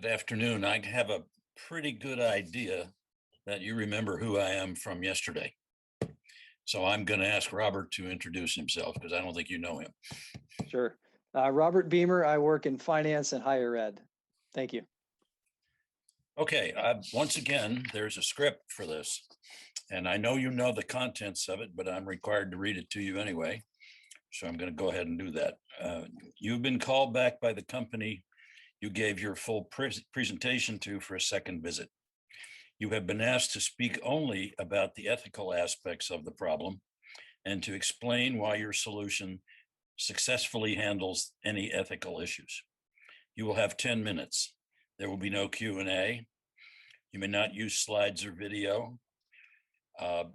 Good afternoon. I have a pretty good idea that you remember who I am from yesterday. So I'm going to ask Robert to introduce himself because I don't think you know him. Sure. Robert Beamer, I work in finance and higher ed. Thank you. Okay, once again, there's a script for this. And I know you know the contents of it, but I'm required to read it to you anyway. So I'm going to go ahead and do that. You've been called back by the company you gave your full presentation to for a second visit. You have been asked to speak only about the ethical aspects of the problem and to explain why your solution successfully handles any ethical issues. You will have 10 minutes. There will be no Q&A. You may not use slides or video.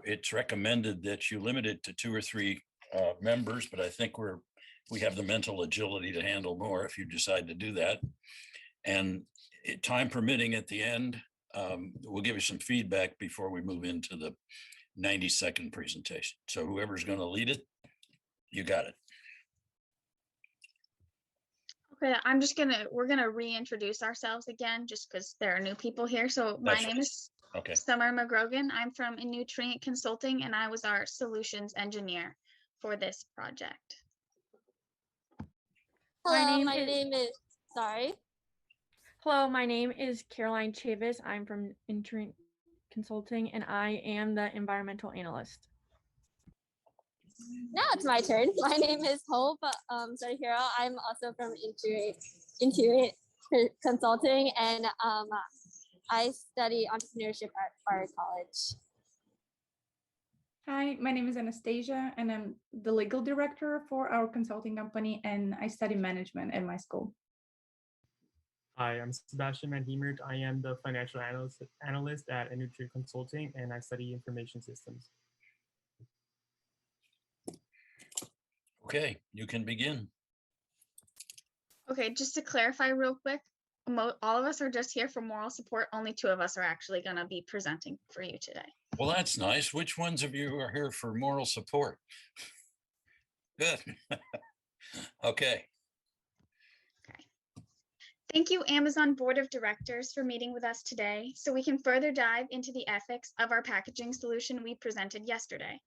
It's recommended that you limit it to 2 or 3 members, but I think we have the mental agility to handle more if you decide to do that. And time permitting at the end, we'll give you some feedback before we move into the 90-second presentation. So whoever's going to lead it, you got it. Okay, we're gonna reintroduce ourselves again, just because there are new people here. So my name is Summer McGrogan. I'm from Nutrient Consulting, and I was our solutions engineer for this project. Hello, my name is Caroline Chavis. I'm from Nutrient Consulting, and I am the environmental analyst. Now it's my turn. My name is Hope Sarahiro. I'm also from Intuit Consulting, and I study entrepreneurship at Bard College. Hi, my name is Anastasia, and I'm the legal director for our consulting company, and I study management at my school. Hi, I'm Sebastian Manhemert. I am the financial analyst at Nutrient Consulting, and I study information systems. Okay, you can begin. Okay, just to clarify real quick, all of us are just here for moral support. Only 2 of us are actually going to be presenting for you today. Well, that's nice. Which ones of you are here for moral support? Good. Okay. Thank you, Amazon Board of Directors, for meeting with us today so we can further dive into the ethics of our packaging solution we presented yesterday.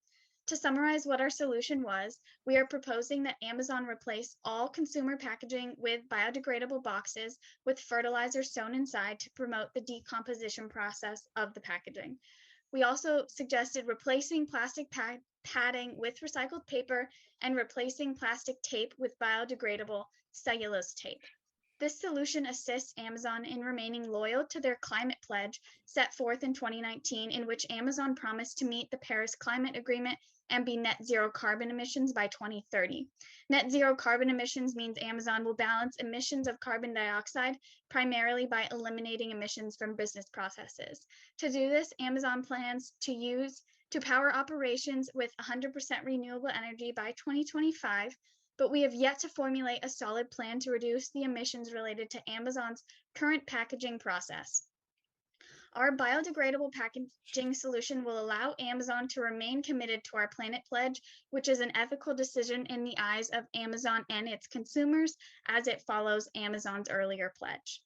To summarize what our solution was, we are proposing that Amazon replace all consumer packaging with biodegradable boxes with fertilizer sewn inside to promote the decomposition process of the packaging. We also suggested replacing plastic padding with recycled paper and replacing plastic tape with biodegradable cellulose tape. This solution assists Amazon in remaining loyal to their climate pledge set forth in 2019, in which Amazon promised to meet the Paris Climate Agreement and be net zero carbon emissions by 2030. Net zero carbon emissions means Amazon will balance emissions of carbon dioxide primarily by eliminating emissions from business processes. To do this, Amazon plans to power operations with 100% renewable energy by 2025, but we have yet to formulate a solid plan to reduce the emissions related to Amazon's current packaging process. Our biodegradable packaging solution will allow Amazon to remain committed to our planet pledge, which is an ethical decision in the eyes of Amazon and its consumers, as it follows Amazon's earlier pledge.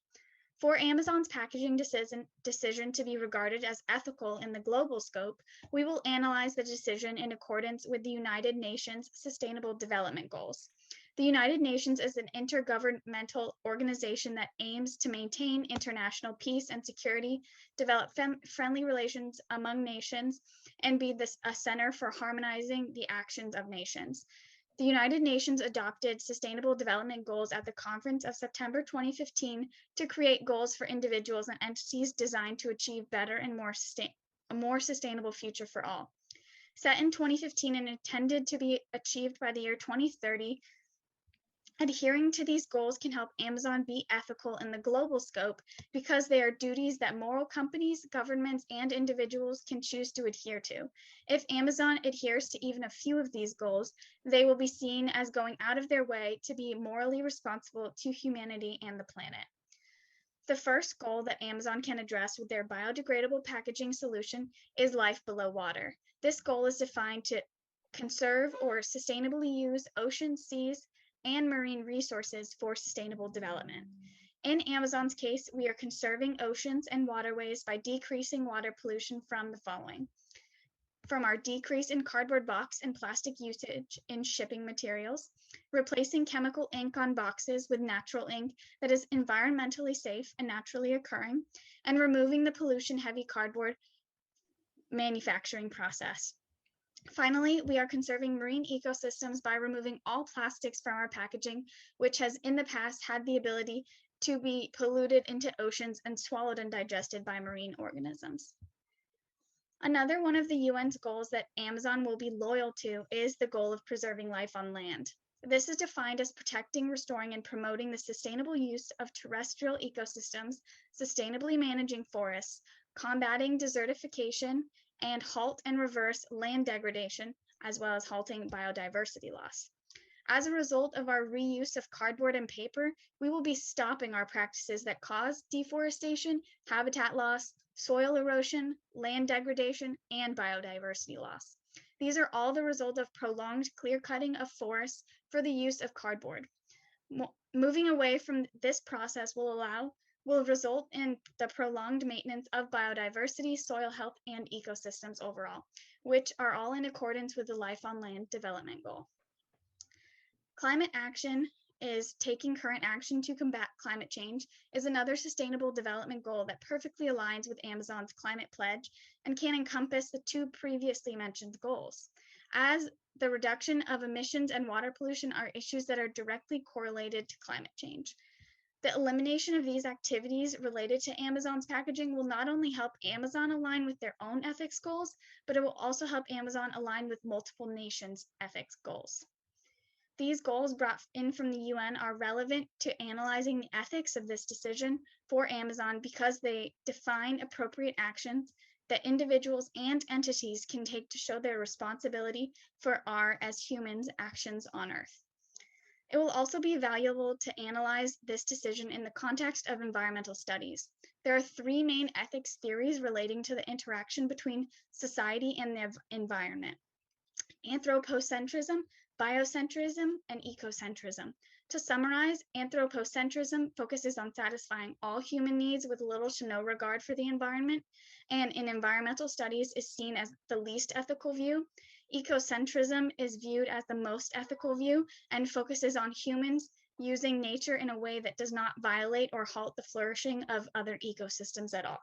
For Amazon's packaging decision to be regarded as ethical in the global scope, we will analyze the decision in accordance with the United Nations Sustainable Development Goals. The United Nations is an intergovernmental organization that aims to maintain international peace and security, develop friendly relations among nations, and be a center for harmonizing the actions of nations. The United Nations adopted Sustainable Development Goals at the conference of September 2015 to create goals for individuals and entities designed to achieve better and a more sustainable future for all. Set in 2015 and intended to be achieved by the year 2030, adhering to these goals can help Amazon be ethical in the global scope because they are duties that moral companies, governments, and individuals can choose to adhere to. If Amazon adheres to even a few of these goals, they will be seen as going out of their way to be morally responsible to humanity and the planet. The first goal that Amazon can address with their biodegradable packaging solution is life below water. This goal is defined to conserve or sustainably use oceans, seas, and marine resources for sustainable development. In Amazon's case, we are conserving oceans and waterways by decreasing water pollution from the following. From our decrease in cardboard box and plastic usage in shipping materials, replacing chemical ink on boxes with natural ink that is environmentally safe and naturally occurring, and removing the pollution-heavy cardboard manufacturing process. Finally, we are conserving marine ecosystems by removing all plastics from our packaging, which has in the past had the ability to be polluted into oceans and swallowed and digested by marine organisms. Another one of the UN's goals that Amazon will be loyal to is the goal of preserving life on land. This is defined as protecting, restoring, and promoting the sustainable use of terrestrial ecosystems, sustainably managing forests, combating desertification, and halt and reverse land degradation, as well as halting biodiversity loss. As a result of our reuse of cardboard and paper, we will be stopping our practices that cause deforestation, habitat loss, soil erosion, land degradation, and biodiversity loss. These are all the result of prolonged clear cutting of forests for the use of cardboard. Moving away from this process will result in the prolonged maintenance of biodiversity, soil health, and ecosystems overall, which are all in accordance with the Life on Land development goal. Climate action is taking current action to combat climate change is another sustainable development goal that perfectly aligns with Amazon's climate pledge and can encompass the two previously mentioned goals. As the reduction of emissions and water pollution are issues that are directly correlated to climate change. The elimination of these activities related to Amazon's packaging will not only help Amazon align with their own ethics goals, but it will also help Amazon align with multiple nations' ethics goals. These goals brought in from the UN are relevant to analyzing the ethics of this decision for Amazon because they define appropriate actions that individuals and entities can take to show their responsibility for our, as humans, actions on Earth. It will also be valuable to analyze this decision in the context of environmental studies. There are three main ethics theories relating to the interaction between society and the environment: anthropocentrism, biocentrism, and ecocentrism. To summarize, anthropocentrism focuses on satisfying all human needs with little to no regard for the environment, and in environmental studies is seen as the least ethical view. Ecocentrism is viewed as the most ethical view and focuses on humans using nature in a way that does not violate or halt the flourishing of other ecosystems at all.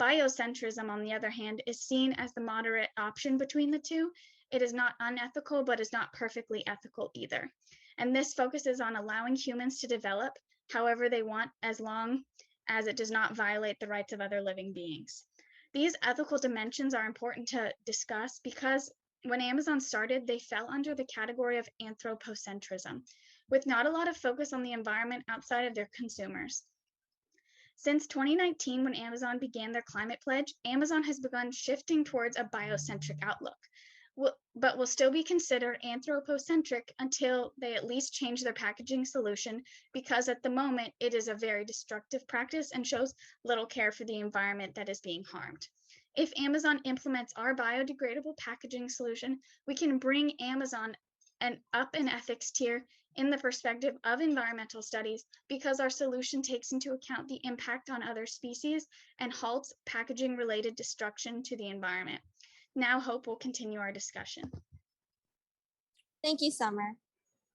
Biocentrism, on the other hand, is seen as the moderate option between the two. It is not unethical, but is not perfectly ethical either. And this focuses on allowing humans to develop however they want, as long as it does not violate the rights of other living beings. These ethical dimensions are important to discuss because when Amazon started, they fell under the category of anthropocentrism, with not a lot of focus on the environment outside of their consumers. Since 2019, when Amazon began their climate pledge, Amazon has begun shifting towards a biocentric outlook, but will still be considered anthropocentric until they at least change their packaging solution, because at the moment it is a very destructive practice and shows little care for the environment that is being harmed. If Amazon implements our biodegradable packaging solution, we can bring Amazon up an ethics tier in the perspective of environmental studies, because our solution takes into account the impact on other species and halts packaging-related destruction to the environment. Now, Hope will continue our discussion. Thank you, Summer.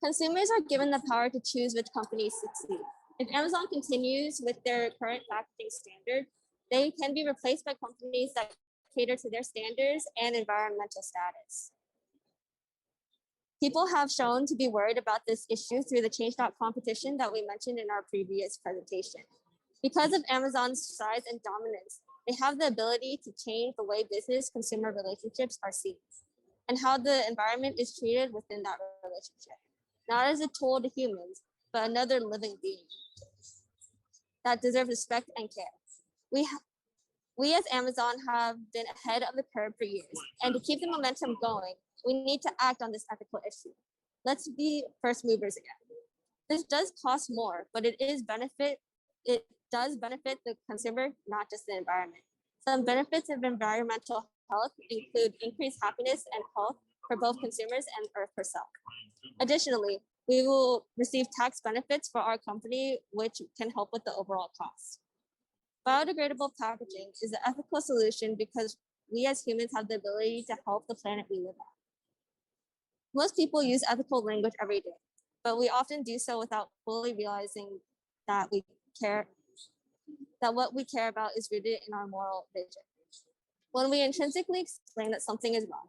Consumers are given the power to choose which companies succeed. If Amazon continues with their current packaging standard, they can be replaced by companies that cater to their standards and environmental status. People have shown to be worried about this issue through the Change competition that we mentioned in our previous presentation. Because of Amazon's size and dominance, they have the ability to change the way business-consumer relationships are seen and how the environment is treated within that relationship, not as a tool to humans, but another living being that deserves respect and care. We as Amazon have been ahead of the curve for years, and to keep the momentum going, we need to act on this ethical issue. Let's be first movers again. This does cost more, but it does benefit the consumer, not just the environment. Some benefits of environmental health include increased happiness and health for both consumers and Earth herself. Additionally, we will receive tax benefits for our company, which can help with the overall cost. Biodegradable packaging is an ethical solution because we as humans have the ability to help the planet we live on. Most people use ethical language every day, but we often do so without fully realizing that what we care about is rooted in our moral vision. When we intrinsically explain that something is wrong,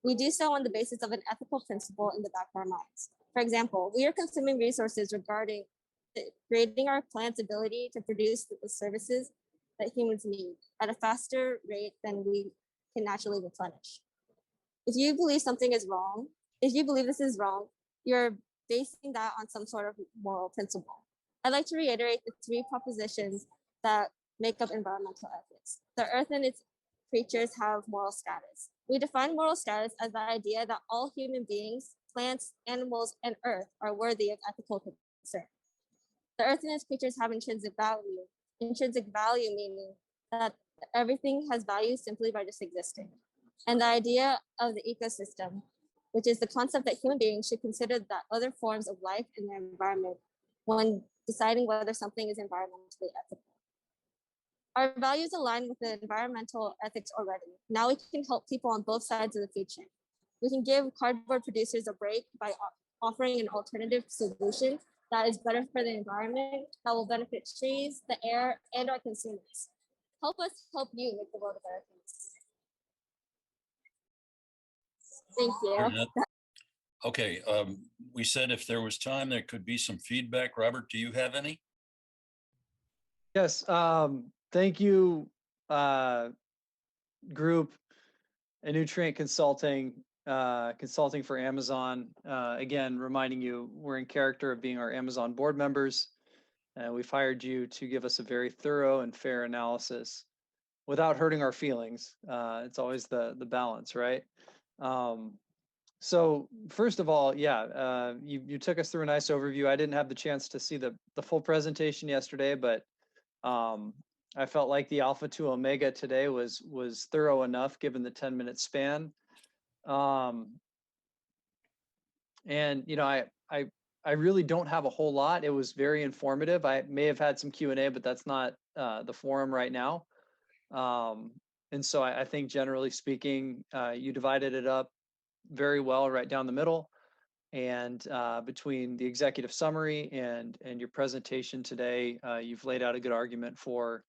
we do so on the basis of an ethical principle in the back of our minds. For example, we are consuming resources regarding creating our plant's ability to produce the services that humans need at a faster rate than we can naturally replenish. If you believe something is wrong, if you believe this is wrong, you're basing that on some sort of moral principle. I'd like to reiterate the 3 propositions that make up environmental ethics. The earth and its creatures have moral status. We define moral status as the idea that all human beings, plants, animals, and earth are worthy of ethical concern. The earth and its creatures have intrinsic value. Intrinsic value meaning that everything has value simply by just existing. And the idea of the ecosystem, which is the concept that human beings should consider that other forms of life in their environment when deciding whether something is environmentally ethical. Our values align with the environmental ethics already. Now we can help people on both sides of the food chain. We can give cardboard producers a break by offering an alternative solution that is better for the environment, that will benefit trees, the air, and our consumers. Help us help you make the world a better place. Thank you. Okay, we said if there was time, there could be some feedback. Robert, do you have any? Yes, thank you, group and Nutrient Consulting, consulting for Amazon. Again, reminding you, we're in character of being our Amazon board members. We've hired you to give us a very thorough and fair analysis without hurting our feelings. It's always the balance, right? So first of all, yeah, you took us through a nice overview. I didn't have the chance to see the full presentation yesterday, but I felt like the Alpha to Omega today was thorough enough given the 10-minute span. And you know, I really don't have a whole lot. It was very informative. I may have had some Q&A, but that's not the forum right now. And so I think generally speaking, you divided it up very well right down the middle. And between the executive summary and your presentation today, you've laid out a good argument for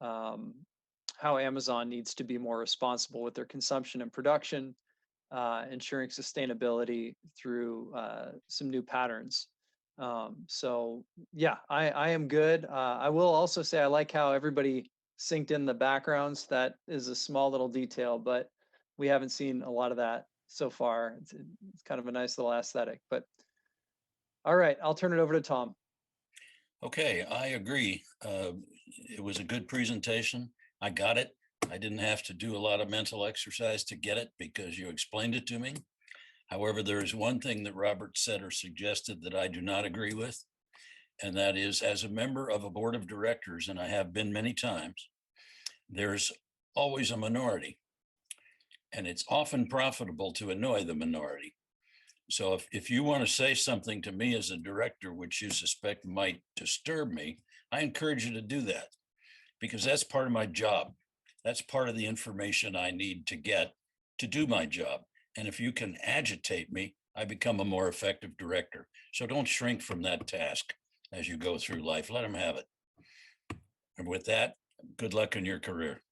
how Amazon needs to be more responsible with their consumption and production, ensuring sustainability through some new patterns. So yeah, I am good. I will also say I like how everybody synced in the backgrounds. That is a small little detail, but we haven't seen a lot of that so far. It's kind of a nice little aesthetic, but all right, I'll turn it over to Tom. Okay, I agree. It was a good presentation. I got it. I didn't have to do a lot of mental exercise to get it because you explained it to me. However, there is one thing that Robert said or suggested that I do not agree with, and that is, as a member of a board of directors, and I have been many times, there's always a minority, and it's often profitable to annoy the minority. So if you want to say something to me as a director, which you suspect might disturb me, I encourage you to do that, because that's part of my job. That's part of the information I need to get to do my job. And if you can agitate me, I become a more effective director. So don't shrink from that task as you go through life. Let them have it. And with that, good luck in your career.